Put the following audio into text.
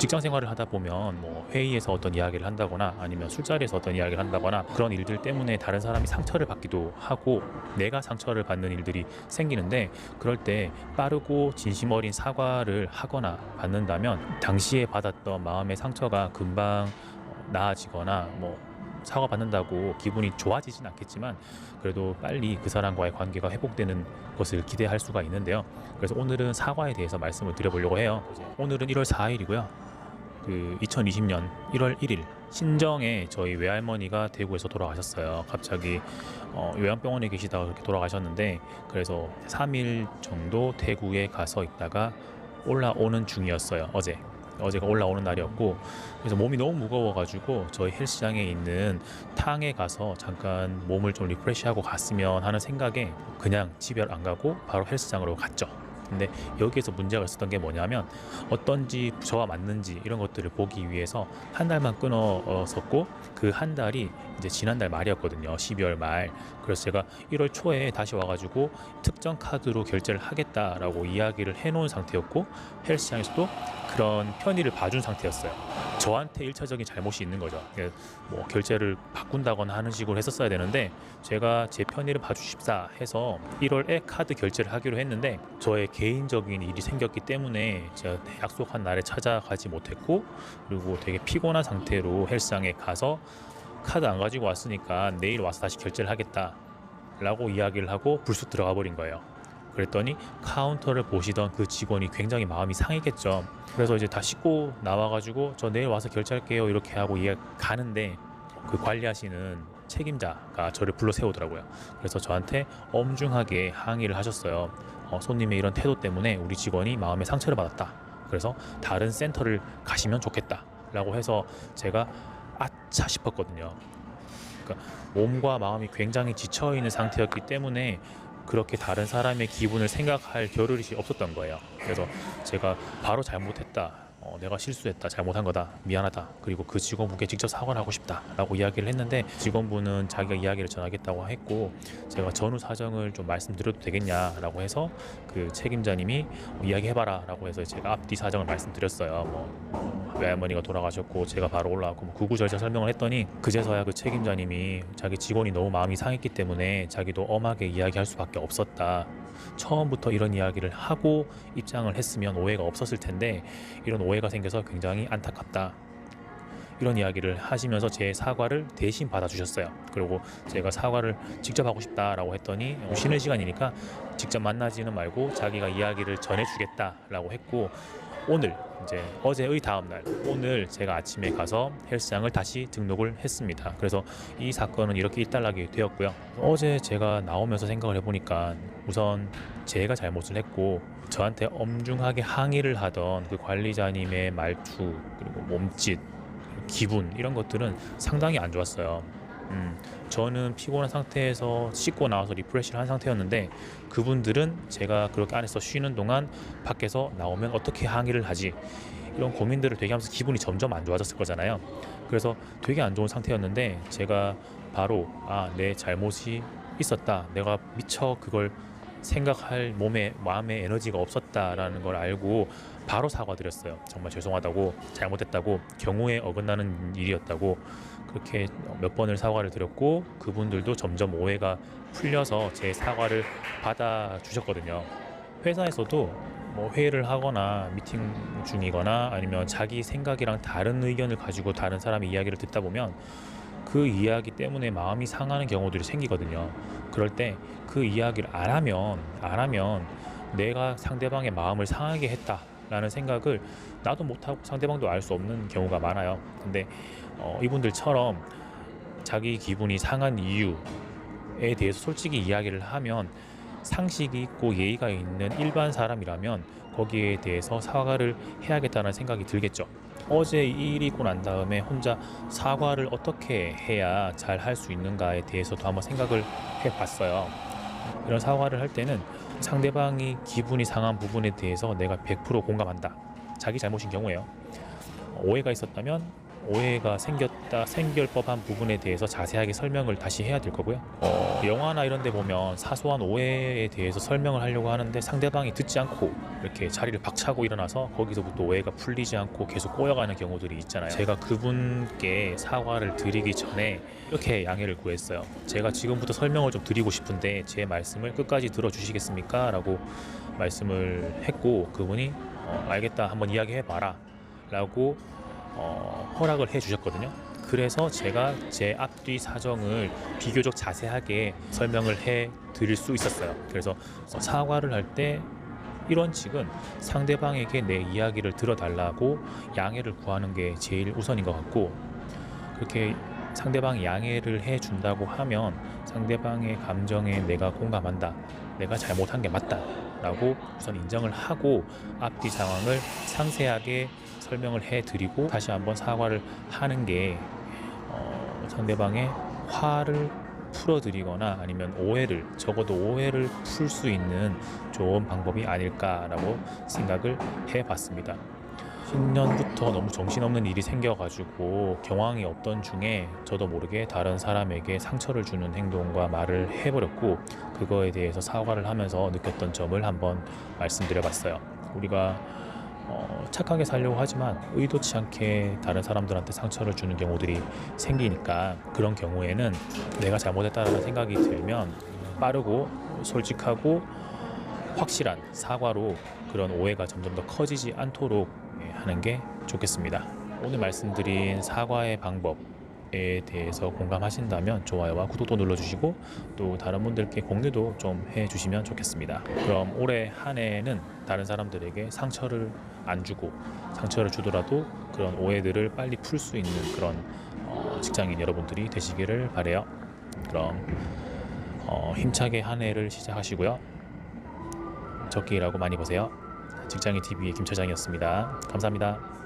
직장 생활을 하다 보면 뭐 회의에서 어떤 이야기를 한다거나 아니면 술자리에서 어떤 이야기를 한다거나 그런 일들 때문에 다른 사람이 상처를 받기도 하고 내가 상처를 받는 일들이 생기는데, 그럴 때 빠르고 진심 어린 사과를 하거나 받는다면 당시에 받았던 마음의 상처가 금방 나아지거나, 뭐 사과받는다고 기분이 좋아지진 않겠지만 그래도 빨리 그 사람과의 관계가 회복되는 것을 기대할 수가 있는데요. 그래서 오늘은 사과에 대해서 말씀을 드려보려고 해요. 오늘은 1월 4일이고요. 2020년 1월 1일 신정에 저희 외할머니가 대구에서 돌아가셨어요. 갑자기 요양병원에 계시다가 그렇게 돌아가셨는데, 그래서 3일 정도 대구에 가서 있다가 올라오는 중이었어요. 어제가 올라오는 날이었고, 그래서 몸이 너무 무거워가지고 저희 헬스장에 있는 탕에 가서 잠깐 몸을 좀 리프레시하고 갔으면 하는 생각에 그냥 집에 안 가고 바로 헬스장으로 갔죠. 근데 여기에서 문제가 있었던 게 뭐냐면, 어떤지 저와 맞는지 이런 것들을 보기 위해서 한 달만 끊었었고, 그 한 달이 이제 지난달 말이었거든요. 12월 말. 그래서 제가 1월 초에 다시 와가지고 특정 카드로 결제를 하겠다라고 이야기를 해놓은 상태였고, 헬스장에서도 그런 편의를 봐준 상태였어요. 저한테 1차적인 잘못이 있는 거죠. 뭐 결제를 바꾼다거나 하는 식으로 했었어야 되는데, 제가 제 편의를 봐주십사 해서 1월에 카드 결제를 하기로 했는데 저의 개인적인 일이 생겼기 때문에 제가 약속한 날에 찾아가지 못했고, 그리고 되게 피곤한 상태로 헬스장에 가서 카드 안 가지고 왔으니까 내일 와서 다시 결제를 하겠다 라고 이야기를 하고 불쑥 들어가 버린 거예요. 그랬더니 카운터를 보시던 그 직원이 굉장히 마음이 상했겠죠. 그래서 이제 다 씻고 나와가지고 저 내일 와서 결제할게요 이렇게 하고 가는데, 그 관리하시는 책임자가 저를 불러 세우더라고요. 그래서 저한테 엄중하게 항의를 하셨어요. 손님의 이런 태도 때문에 우리 직원이 마음에 상처를 받았다. 그래서 다른 센터를 가시면 좋겠다 라고 해서 제가 아차 싶었거든요. 그러니까 몸과 마음이 굉장히 지쳐있는 상태였기 때문에 그렇게 다른 사람의 기분을 생각할 겨를이 없었던 거예요. 그래서 제가 바로 잘못했다, 내가 실수했다, 잘못한 거다, 미안하다, 그리고 그 직원분께 직접 사과를 하고 싶다 라고 이야기를 했는데, 직원분은 자기가 이야기를 전하겠다고 했고, 제가 전후 사정을 좀 말씀드려도 되겠냐 라고 해서 그 책임자님이 이야기해봐라 라고 해서 제가 앞뒤 사정을 말씀드렸어요. 외할머니가 돌아가셨고 제가 바로 올라왔고 구구절절 설명을 했더니, 그제서야 그 책임자님이 자기 직원이 너무 마음이 상했기 때문에 자기도 엄하게 이야기할 수밖에 없었다, 처음부터 이런 이야기를 하고 입장을 했으면 오해가 없었을 텐데 이런 오해가 생겨서 굉장히 안타깝다, 이런 이야기를 하시면서 제 사과를 대신 받아주셨어요. 그리고 제가 사과를 직접 하고 싶다라고 했더니 쉬는 시간이니까 직접 만나지는 말고 자기가 이야기를 전해주겠다라고 했고, 오늘 이제 어제의 다음날 오늘 제가 아침에 가서 헬스장을 다시 등록을 했습니다. 그래서 이 사건은 이렇게 일단락이 되었고요. 어제 제가 나오면서 생각을 해보니까 우선 제가 잘못을 했고, 저한테 엄중하게 항의를 하던 그 관리자님의 말투, 그리고 몸짓, 기분, 이런 것들은 상당히 안 좋았어요. 저는 피곤한 상태에서 씻고 나와서 리프레시를 한 상태였는데, 그분들은 제가 그렇게 안에서 쉬는 동안 밖에서 나오면 어떻게 항의를 하지, 이런 고민들을 되게 하면서 기분이 점점 안 좋아졌을 거잖아요. 그래서 되게 안 좋은 상태였는데 제가 바로 내 잘못이 있었다, 내가 미처 그걸 생각할 마음의 에너지가 없었다라는 걸 알고 바로 사과드렸어요. 정말 죄송하다고, 잘못했다고, 경우에 어긋나는 일이었다고 그렇게 몇 번을 사과를 드렸고, 그분들도 점점 오해가 풀려서 제 사과를 받아주셨거든요. 회사에서도 뭐 회의를 하거나 미팅 중이거나 아니면 자기 생각이랑 다른 의견을 가지고 다른 사람의 이야기를 듣다 보면 그 이야기 때문에 마음이 상하는 경우들이 생기거든요. 그럴 때 그 이야기를 안 하면 내가 상대방의 마음을 상하게 했다라는 생각을 나도 못하고 상대방도 알 수 없는 경우가 많아요. 근데 이분들처럼 자기 기분이 상한 이유에 대해서 솔직히 이야기를 하면, 상식이 있고 예의가 있는 일반 사람이라면 거기에 대해서 사과를 해야겠다는 생각이 들겠죠. 어제 이 일이 있고 난 다음에 혼자 사과를 어떻게 해야 잘 할 수 있는가에 대해서도 한번 생각을 해봤어요. 이런 사과를 할 때는 상대방이 기분이 상한 부분에 대해서 내가 100% 공감한다, 자기 잘못인 경우에요. 오해가 있었다면 오해가 생길 법한 부분에 대해서 자세하게 설명을 다시 해야 될 거고요. 영화나 이런 데 보면 사소한 오해에 대해서 설명을 하려고 하는데 상대방이 듣지 않고 이렇게 자리를 박차고 일어나서 거기서부터 오해가 풀리지 않고 계속 꼬여가는 경우들이 있잖아요. 제가 그분께 사과를 드리기 전에 이렇게 양해를 구했어요. 제가 지금부터 설명을 좀 드리고 싶은데 제 말씀을 끝까지 들어주시겠습니까? 라고 말씀을 했고, 그분이 알겠다, 한번 이야기해봐라 라고 허락을 해주셨거든요. 그래서 제가 제 앞뒤 사정을 비교적 자세하게 설명을 해 드릴 수 있었어요. 그래서 사과를 할 때 1원칙은 상대방에게 내 이야기를 들어달라고 양해를 구하는 게 제일 우선인 것 같고, 그렇게 상대방이 양해를 해준다고 하면 상대방의 감정에 내가 공감한다, 내가 잘못한 게 맞다 라고 우선 인정을 하고 앞뒤 상황을 상세하게 설명을 해드리고 다시 한번 사과를 하는 게 상대방의 화를 풀어드리거나 아니면 적어도 오해를 풀 수 있는 좋은 방법이 아닐까라고 생각을 해봤습니다. 신년부터 너무 정신없는 일이 생겨가지고 경황이 없던 중에 저도 모르게 다른 사람에게 상처를 주는 행동과 말을 해버렸고, 그거에 대해서 사과를 하면서 느꼈던 점을 한번 말씀드려봤어요. 우리가 착하게 살려고 하지만 의도치 않게 다른 사람들한테 상처를 주는 경우들이 생기니까, 그런 경우에는 내가 잘못했다는 생각이 들면 빠르고 솔직하고 확실한 사과로 그런 오해가 점점 더 커지지 않도록 하는 게 좋겠습니다. 오늘 말씀드린 사과의 방법에 대해서 공감하신다면 좋아요와 구독도 눌러주시고 또 다른 분들께 공유도 좀 해주시면 좋겠습니다. 그럼 올해 한 해는 다른 사람들에게 상처를 안 주고, 상처를 주더라도 그런 오해들을 빨리 풀 수 있는 그런 직장인 여러분들이 되시기를 바라요. 그럼 힘차게 한 해를 시작하시고요. 적게 일하고 많이 버세요. 직장인 TV의 김 차장이었습니다. 감사합니다.